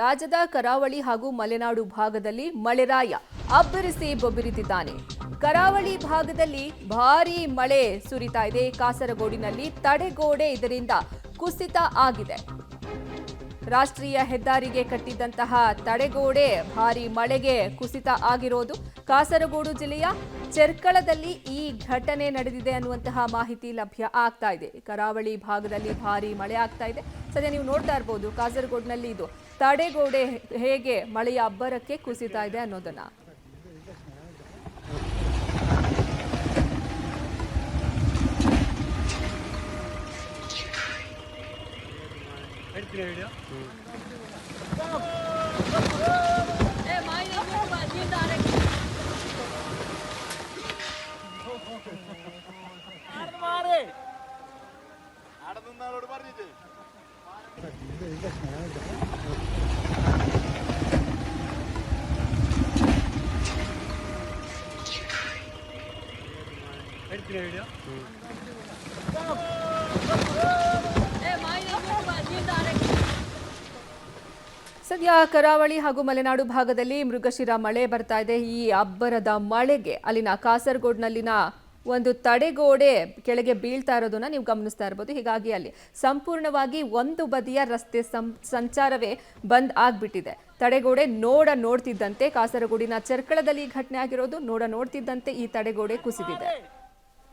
ರಾಜ್ಯದ ಕರಾವಳಿ ಹಾಗೂ ಮಲೆನಾಡು ಭಾಗದಲ್ಲಿ ಮಳೆರಾಯ ಅಬ್ಬರಿಸಿ ಬೊಬ್ಬರಿತಿದ್ದಾನೆ. ಕರಾವಳಿ ಭಾಗದಲ್ಲಿ ಭಾರೀ ಮಳೆ ಸುರಿತಾ ಇದೆ. ಕಾಸರಗೋಡಿನಲ್ಲಿ ತಡೆಗೋಡೆ ಇದರಿಂದ ಕುಸಿತ ಆಗಿದೆ. ರಾಷ್ಟ್ರೀಯ ಹೆದ್ದಾರಿಗೆ ಕಟ್ಟಿದ್ದಂತಹ ತಡೆಗೋಡೆ ಭಾರೀ ಮಳೆಗೆ ಕುಸಿತ ಆಗಿರೋದು. ಕಾಸರಗೋಡು ಜಿಲ್ಲೆಯ ಚೆರ್ಕಳದಲ್ಲಿ ಈ ಘಟನೆ ನಡೆದಿದೆ ಅನ್ನುವಂತಹ ಮಾಹಿತಿ ಲಭ್ಯ ಆಗ್ತಾ ಇದೆ. ಕರಾವಳಿ ಭಾಗದಲ್ಲಿ ಭಾರೀ ಮಳೆ ಆಗ್ತಾ ಇದೆ. ಸದ್ಯ ನೀವು ನೋಡ್ತಾ ಇರಬಹುದು ಕಾಸರಗೋಡಿನಲ್ಲಿ ಇದು ತಡೆಗೋಡೆ ಹೇಗೆ ಮಳೆಯ ಅಬ್ಬರಕ್ಕೆ ಕುಸಿತಾ ಇದೆ ಅನ್ನೋದನ್ನ. ಸದ್ಯ ಕರಾವಳಿ ಹಾಗೂ ಮಲೆನಾಡು ಭಾಗದಲ್ಲಿ ಮೃಗಶಿರ ಮಳೆ ಬರ್ತಾ ಇದೆ. ಈ ಅಬ್ಬರದ ಮಳೆಗೆ ಅಲ್ಲಿನ ಕಾಸರಗೋಡಿನಲ್ಲಿನ ಒಂದು ತಡೆಗೋಡೆ ಕೆಳಗೆ ಬೀಳ್ತಾ ಇರೋದನ್ನ ನೀವು ಗಮನಿಸ್ತಾ ಇರಬಹುದು. ಹೀಗಾಗಿ ಅಲ್ಲಿ ಸಂಪೂರ್ಣವಾಗಿ ಒಂದು ಬದಿಯ ರಸ್ತೆ ಸಂಚಾರವೇ ಬಂದ್ ಆಗ್ಬಿಟ್ಟಿದೆ. ತಡೆಗೋಡೆ ನೋಡ್ತಿದ್ದಂತೆ ಕಾಸರಗೋಡಿನ ಚೆರ್ಕಳದಲ್ಲಿ ಘಟನೆ ಆಗಿರೋದು. ನೋಡ್ತಿದ್ದಂತೆ ಈ ತಡೆಗೋಡೆ ಕುಸಿದಿದೆ.